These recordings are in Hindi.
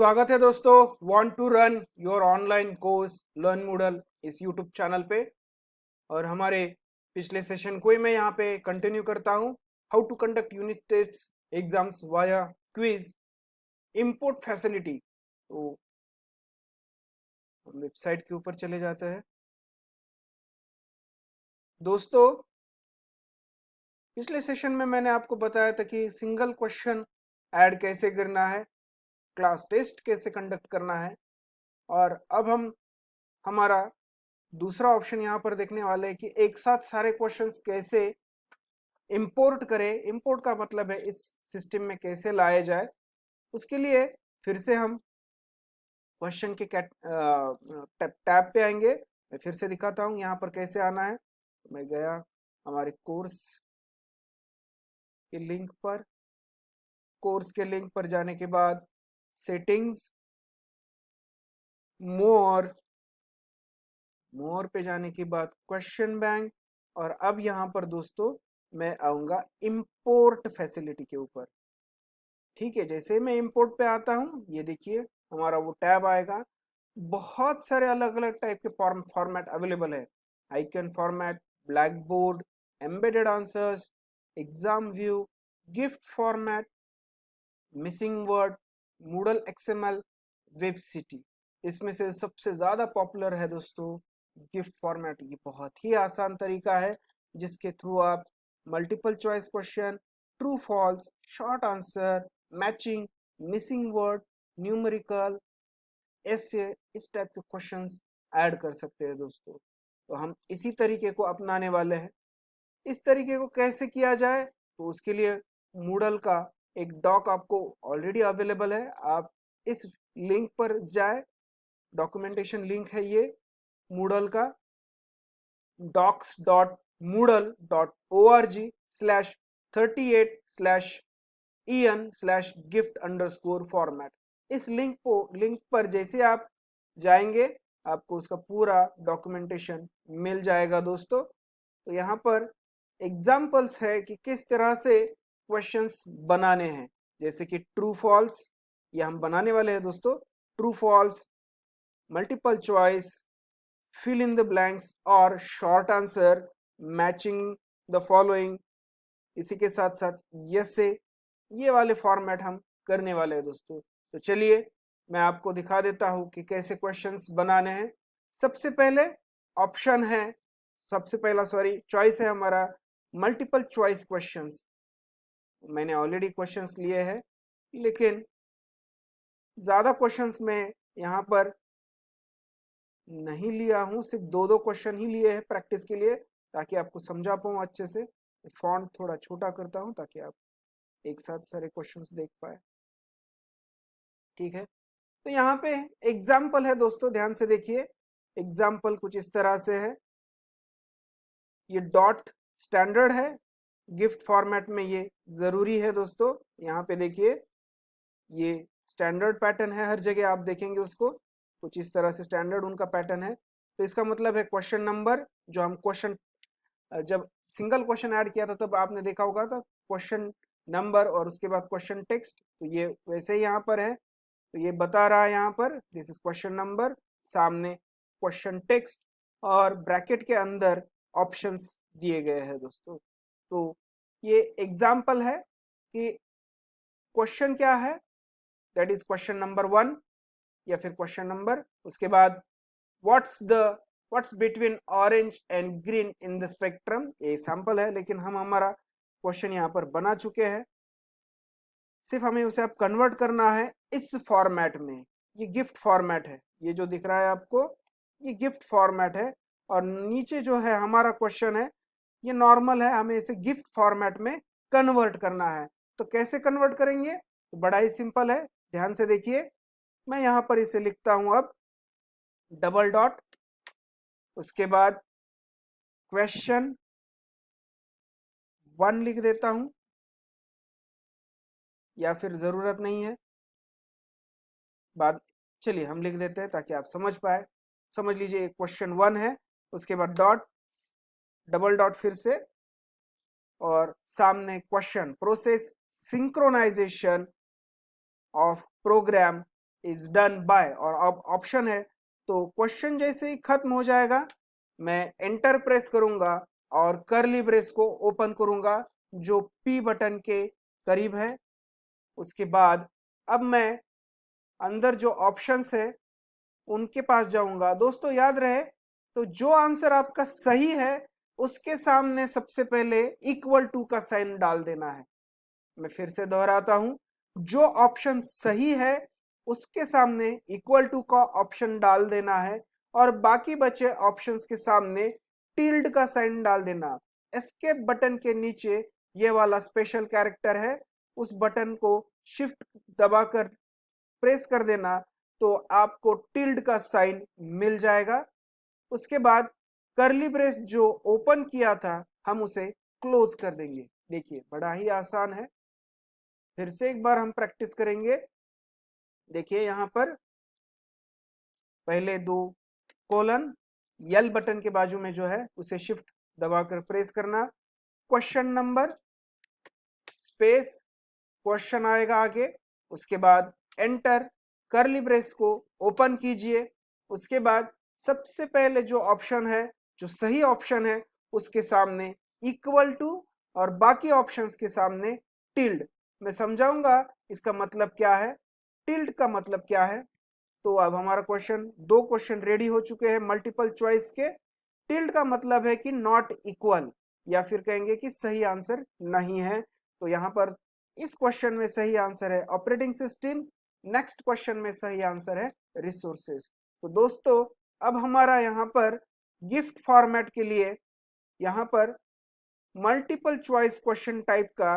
स्वागत है दोस्तों want to run your online course learn Moodle इस यूट्यूब चैनल पे। और हमारे पिछले सेशन को ही मैं यहाँ पे कंटिन्यू करता हूँ। How to conduct unit test exams via quiz import facility. तो हम वेबसाइट के ऊपर चले जाते हैं। दोस्तों पिछले सेशन में मैंने आपको बताया था कि सिंगल क्वेश्चन ऐड कैसे करना है, क्लास टेस्ट कैसे कंडक्ट करना है, और अब हम हमारा दूसरा ऑप्शन यहाँ पर देखने वाले हैं कि एक साथ सारे क्वेश्चंस कैसे इंपोर्ट करें। इंपोर्ट का मतलब है इस सिस्टम में कैसे लाया जाए। उसके लिए फिर से हम क्वेश्चन के टैब पे आएंगे। मैं फिर से दिखाता हूँ यहाँ पर कैसे आना है। मैं गया हमारे कोर्स के लिंक पर। कोर्स के लिंक पर जाने के बाद सेटिंग्स, मोर पे जाने के बाद क्वेश्चन बैंक, और अब यहाँ पर दोस्तों मैं आऊंगा इंपोर्ट फैसिलिटी के ऊपर। ठीक है, जैसे मैं इंपोर्ट पे आता हूँ ये देखिए हमारा वो टैब आएगा। बहुत सारे अलग अलग टाइप के फॉर्मेट अवेलेबल है। Icon format, black board, embedded answers, exam view, gift format, missing word, Moodle XML, web city. इसमें से सबसे ज्यादा पॉपुलर है दोस्तों गिफ्ट फॉर्मेट। ये बहुत ही आसान तरीका है जिसके थ्रू आप multiple choice question, true false, short answer, matching, missing word, numerical, ऐसे इस टाइप के क्वेश्चंस ऐड कर सकते हैं दोस्तों। तो हम इसी तरीके को अपनाने वाले हैं। इस तरीके को कैसे किया जाए, तो उसके लिए मूडल का एक डॉक आपको ऑलरेडी अवेलेबल है। आप इस लिंक पर जाए, डॉक्यूमेंटेशन लिंक है ये मूडल का, docs.moodle.org/38/en/gift_format। इस लिंक पर जैसे आप जाएंगे आपको उसका पूरा डॉक्यूमेंटेशन मिल जाएगा दोस्तों। तो यहाँ पर एग्जाम्पल्स है कि किस तरह से क्वेश्चंस बनाने हैं, जैसे कि ट्रू फॉल्स, ये हम बनाने वाले हैं दोस्तों। True false, multiple choice, fill in the blanks और short answer, matching the following, इसी के साथ साथ yes से, ये वाले फॉर्मेट हम करने वाले हैं दोस्तों। तो चलिए मैं आपको दिखा देता हूं कि कैसे क्वेश्चंस बनाने हैं। सबसे पहले ऑप्शन है, सबसे पहला चॉइस है हमारा मल्टीपल चॉइस क्वेश्चंस। मैंने ऑलरेडी क्वेश्चंस लिए हैं, लेकिन ज्यादा क्वेश्चंस में यहाँ पर नहीं लिया हूं, सिर्फ दो दो क्वेश्चन ही लिए हैं प्रैक्टिस के लिए, ताकि आपको समझा पाऊं अच्छे से। फॉन्ट थोड़ा छोटा करता हूं ताकि आप एक साथ सारे क्वेश्चंस देख पाए। ठीक है, तो यहाँ पे एग्जाम्पल है दोस्तों, ध्यान से देखिए। एग्जाम्पल कुछ इस तरह से है। ये डॉट स्टैंडर्ड है, गिफ्ट फॉर्मेट में ये जरूरी है दोस्तों। यहाँ पे देखिए ये स्टैंडर्ड पैटर्न है, हर जगह आप देखेंगे उसको कुछ इस तरह से स्टैंडर्ड उनका पैटर्न है। तो इसका मतलब है क्वेश्चन नंबर, जो हम क्वेश्चन जब सिंगल क्वेश्चन ऐड किया था तब आपने देखा होगा था क्वेश्चन नंबर और उसके बाद क्वेश्चन टेक्स्ट। तो ये वैसे ही यहाँ पर है। तो ये बता रहा है यहाँ पर दिस इज क्वेश्चन नंबर, सामने क्वेश्चन टेक्स्ट और ब्रैकेट के अंदर ऑप्शंस दिए गए हैं दोस्तों। तो ये एग्जाम्पल है कि क्वेश्चन क्या है, दैट इज क्वेश्चन नंबर 1 या फिर क्वेश्चन नंबर, उसके बाद what's between orange and green in the spectrum, ये सैंपल है, लेकिन हम हमारा क्वेश्चन यहाँ पर बना चुके हैं। सिर्फ हमें उसे अब कन्वर्ट करना है इस फॉर्मेट में। ये गिफ्ट फॉर्मेट है, ये जो दिख रहा है आपको ये गिफ्ट फॉर्मेट है। और नीचे जो है हमारा क्वेश्चन है ये नॉर्मल है, हमें इसे गिफ्ट फॉर्मेट में कन्वर्ट करना है। तो कैसे कन्वर्ट करेंगे, तो बड़ा ही सिंपल है, ध्यान से देखिए। मैं यहाँ पर इसे लिखता हूं अब डबल डॉट, उसके बाद क्वेश्चन 1 लिख देता हूं, या फिर जरूरत नहीं है बाद, चलिए हम लिख देते हैं ताकि आप समझ पाए। समझ लीजिए क्वेश्चन 1 है, उसके बाद डॉट, डबल डॉट फिर से, और सामने question, process synchronisation of program is done by, और अब ऑप्शन है तो क्वेश्चन जैसे ही खत्म हो जाएगा मैं एंटर प्रेस करूंगा और कर्ली ब्रेस को ओपन करूंगा जो पी बटन के करीब है। उसके बाद अब मैं अंदर जो ऑप्शंस है उनके पास जाऊंगा। दोस्तों याद रहे तो जो आंसर आपका सही है उसके सामने सबसे पहले इक्वल टू का साइन डाल देना है। मैं फिर से दोहराता हूं, जो ऑप्शन सही है उसके सामने इक्वल टू का ऑप्शन डाल देना है और बाकी बचे ऑप्शंस के सामने टिल्ड का साइन डाल देना। एस्केप बटन के नीचे ये वाला स्पेशल कैरेक्टर है, उस बटन को शिफ्ट दबाकर प्रेस कर देना तो आपको टिल्ड का साइन मिल जाएगा। उसके बाद कर्ली ब्रेस जो ओपन किया था हम उसे क्लोज कर देंगे। देखिए बड़ा ही आसान है, फिर से एक बार हम प्रैक्टिस करेंगे। देखिए यहाँ पर पहले दो कोलन, यल बटन के बाजू में जो है उसे शिफ्ट दबाकर प्रेस करना, क्वेश्चन नंबर स्पेस क्वेश्चन आएगा आगे, उसके बाद एंटर, कर्ली ब्रेस को ओपन कीजिए। उसके बाद सबसे पहले जो ऑप्शन है, जो सही ऑप्शन है, उसके सामने इक्वल टू और बाकी ऑप्शंस के सामने टिल्ड। मैं समझाऊंगा इसका मतलब क्या है, टिल्ड का मतलब क्या है। तो अब हमारा दो क्वेश्चन रेडी हो चुके हैं मल्टीपल चॉइस के। टिल्ड का मतलब है कि नॉट इक्वल, या फिर कहेंगे कि सही आंसर नहीं है। तो यहाँ पर इस क्वेश्चन में सही आंसर है ऑपरेटिंग सिस्टम, नेक्स्ट क्वेश्चन में सही आंसर है रिसोर्सेज। तो दोस्तों अब हमारा यहाँ पर गिफ्ट फॉर्मेट के लिए यहाँ पर मल्टीपल चॉइस क्वेश्चन टाइप का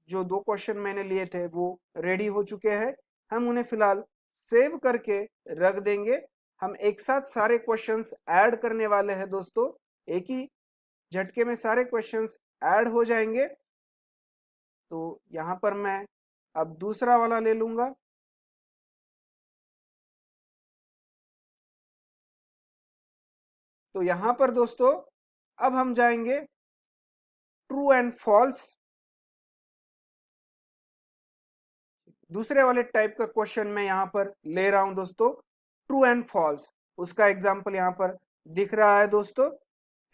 जो दो क्वेश्चन मैंने लिए थे वो रेडी हो चुके हैं। हम उन्हें फिलहाल सेव करके रख देंगे। हम एक साथ सारे क्वेश्चंस ऐड करने वाले हैं दोस्तों, एक ही झटके में सारे क्वेश्चंस ऐड हो जाएंगे। तो यहाँ पर मैं अब दूसरा वाला ले लूंगा। तो यहाँ पर दोस्तों अब हम जाएंगे ट्रू एंड फॉल्स। दूसरे वाले टाइप का क्वेश्चन मैं यहाँ पर ले रहा हूं दोस्तों, ट्रू एंड फॉल्स। उसका एग्जाम्पल यहाँ पर दिख रहा है दोस्तों।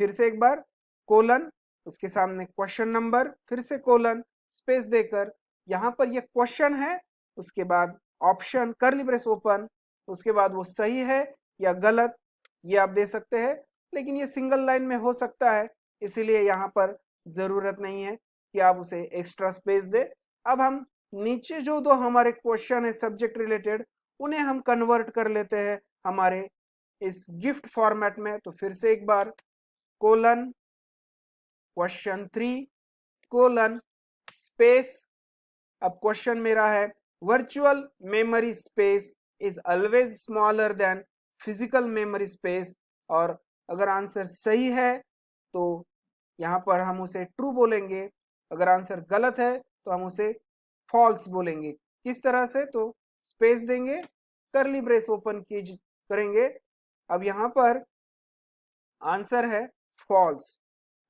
फिर से एक बार कोलन, उसके सामने क्वेश्चन नंबर, फिर से कोलन, स्पेस देकर यहाँ पर ये क्वेश्चन है, उसके बाद ऑप्शन कर्ली ब्रेस ओपन, उसके बाद वो सही है या गलत ये आप दे सकते हैं, लेकिन ये सिंगल लाइन में हो सकता है इसीलिए यहाँ पर जरूरत नहीं है कि आप उसे एक्स्ट्रा स्पेस दे। अब हम नीचे जो दो हमारे क्वेश्चन है सब्जेक्ट रिलेटेड उन्हें हम कन्वर्ट कर लेते हैं हमारे इस गिफ्ट फॉर्मेट में। तो फिर से एक बार कोलन क्वेश्चन 3 कोलन स्पेस, अब क्वेश्चन मेरा है virtual memory space is always smaller than physical memory space, और अगर आंसर सही है तो यहाँ पर हम उसे ट्रू बोलेंगे, अगर आंसर गलत है तो हम उसे फॉल्स बोलेंगे। किस तरह से, तो स्पेस देंगे, कर्ली ब्रेस ओपन करेंगे। अब यहाँ पर आंसर है फॉल्स,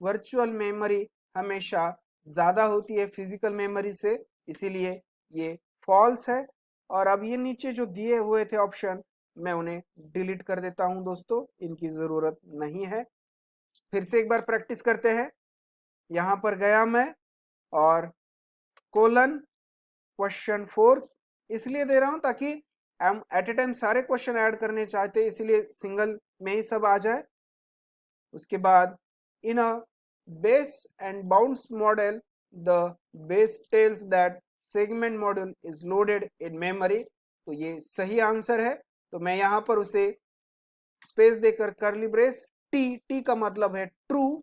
वर्चुअल मेमोरी हमेशा ज्यादा होती है फिजिकल मेमोरी से, इसीलिए ये फॉल्स है। और अब ये नीचे जो दिए हुए थे ऑप्शन मैं उन्हें डिलीट कर देता हूं दोस्तों, इनकी जरूरत नहीं है। फिर से एक बार प्रैक्टिस करते हैं। यहाँ पर गया मैं और कोलन क्वेश्चन 4 इसलिए दे रहा हूं ताकि हम एट ए टाइम सारे क्वेश्चन ऐड करने चाहते हैं, इसीलिए सिंगल में ही सब आ जाए। उसके बाद in a base and bounds model the base tells that segment module is loaded in memory, तो ये सही आंसर है। तो मैं यहाँ पर उसे स्पेस देकर कर्ली ब्रेस टी, टी का मतलब है ट्रू,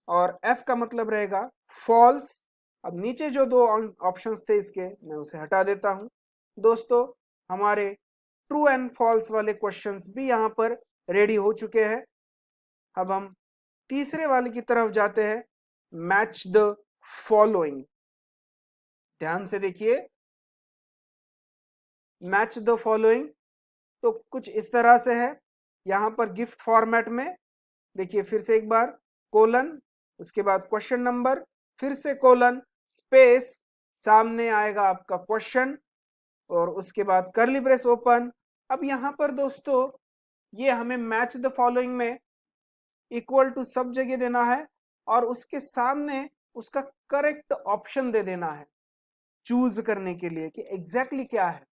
और एफ का मतलब रहेगा फॉल्स। अब नीचे जो दो ऑप्शंस थे इसके मैं उसे हटा देता हूं। दोस्तों हमारे ट्रू एंड फॉल्स वाले क्वेश्चंस भी यहाँ पर रेडी हो चुके हैं। अब हम तीसरे वाले की तरफ जाते हैं, मैच द फॉलोइंग। ध्यान से देखिए, मैच द फॉलोइंग तो कुछ इस तरह से है। यहाँ पर गिफ्ट फॉर्मेट में देखिए फिर से एक बार कोलन, उसके बाद क्वेश्चन नंबर, फिर से कोलन स्पेस, सामने आएगा आपका क्वेश्चन और उसके बाद कर्ली ब्रेस ओपन। अब यहाँ पर दोस्तों ये हमें मैच द फॉलोइंग में इक्वल टू सब जगह देना है और उसके सामने उसका करेक्ट ऑप्शन दे देना है चूज करने के लिए कि एग्जैक्टली क्या है।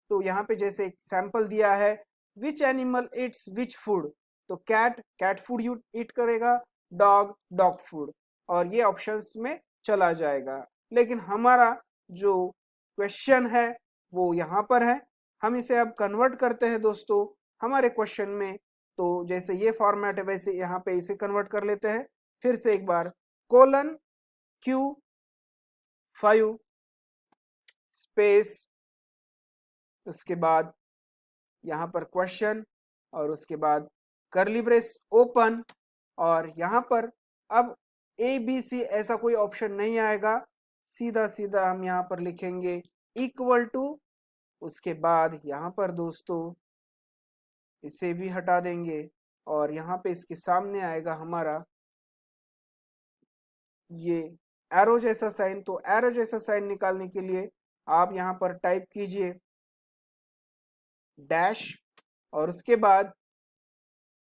तो यहाँ पे जैसे एक सैंपल दिया है, which animal it's which food, तो कैट कैट फूड ईट करेगा, डॉग डॉग फूड, और ये ऑप्शंस में चला जाएगा। लेकिन हमारा जो क्वेश्चन है वो यहाँ पर है, हम इसे अब कन्वर्ट करते हैं दोस्तों हमारे क्वेश्चन में। तो जैसे ये फॉर्मेट है वैसे यहाँ पे इसे कन्वर्ट कर लेते हैं। फिर से एक बार कोलन Q5 स्पेस, उसके बाद यहाँ पर क्वेश्चन और उसके बाद कर्ली ब्रेस ओपन, और यहाँ पर अब ABC ऐसा कोई ऑप्शन नहीं आएगा, सीधा सीधा हम यहाँ पर लिखेंगे इक्वल टू, उसके बाद यहाँ पर दोस्तों इसे भी हटा देंगे और यहाँ पे इसके सामने आएगा हमारा ये एरो जैसा साइन। तो एरो जैसा साइन निकालने के लिए आप यहाँ पर टाइप कीजिए डैश और उसके बाद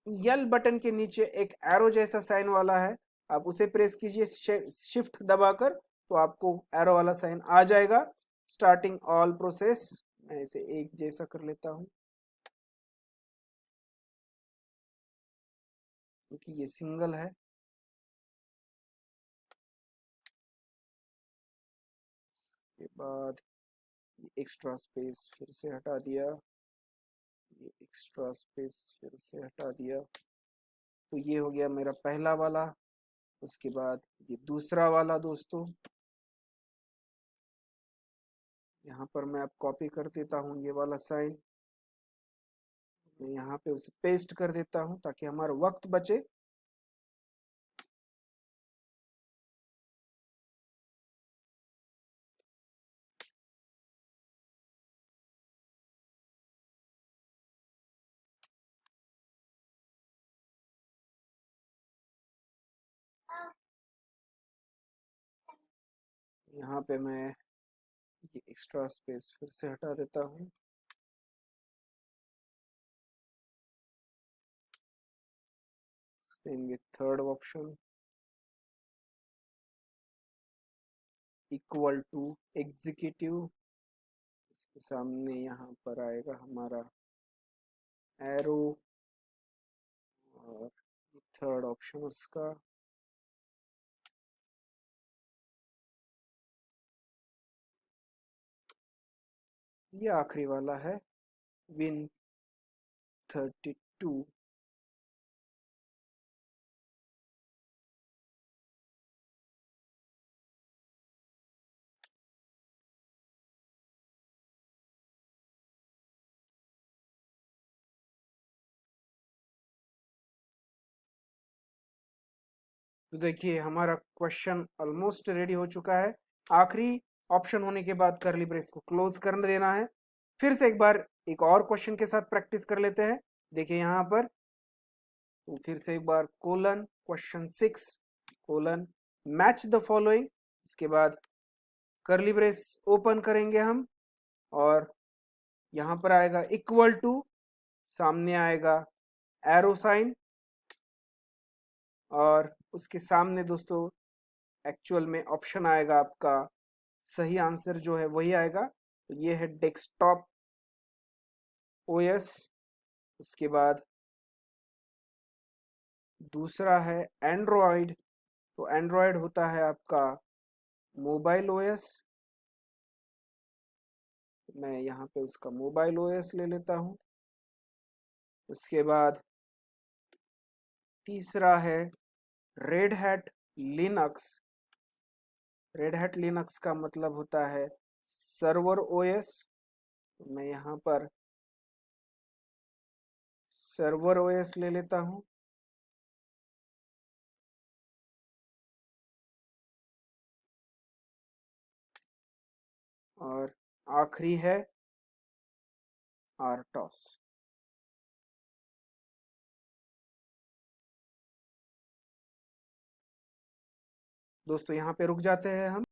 यल बटन के नीचे एक एरो जैसा साइन वाला है, आप उसे प्रेस कीजिए शिफ्ट दबाकर, तो आपको एरो वाला साइन आ जाएगा। स्टार्टिंग ऑल प्रोसेस, मैं इसे एक जैसा कर लेता हूं क्योंकि ये सिंगल है। इसके बाद एक्स्ट्रा स्पेस फिर से हटा दिया, ये एक्स्ट्रा स्पेस फिर से हटा दिया। तो ये हो गया मेरा पहला वाला। उसके बाद ये दूसरा वाला दोस्तों, यहाँ पर मैं अब कॉपी कर देता हूँ ये वाला साइन, मैं यहाँ पे उसे पेस्ट कर देता हूँ ताकि हमारा वक्त बचे। यहाँ पे मैं ये एक्स्ट्रा स्पेस फिर से हटा देता हूँ। देंगे third option equal to executive, इसके सामने यहाँ पर आएगा हमारा एरो और थर्ड ऑप्शन उसका ये आखिरी वाला है Win32। तो देखिए हमारा क्वेश्चन ऑलमोस्ट रेडी हो चुका है। आखिरी ऑप्शन होने के बाद कर्ली ब्रेस को क्लोज कर देना है। फिर से एक बार एक और क्वेश्चन के साथ प्रैक्टिस कर लेते हैं। देखिए यहाँ पर तो फिर से एक बार colon question 6 colon match the following, इसके बाद कर्ली ब्रेस ओपन करेंगे हम और यहाँ पर आएगा इक्वल टू, सामने आएगा एरो साइन और उसके सामने दोस्तों एक्चुअल में ऑप्शन आएगा आपका, सही आंसर जो है वही आएगा। तो ये है डेस्कटॉप ओएस। उसके बाद दूसरा है एंड्रॉयड, तो एंड्रॉयड होता है आपका मोबाइल ओएस, मैं यहाँ पे उसका मोबाइल ओएस ले लेता हूँ। उसके बाद तीसरा है red hat Linux. Red hat Linux का मतलब होता है सर्वर ओएस, मैं यहाँ पर सर्वर ओएस ले लेता हूँ। और आखिरी है आरटॉस। दोस्तों यहाँ पे रुक जाते हैं हम।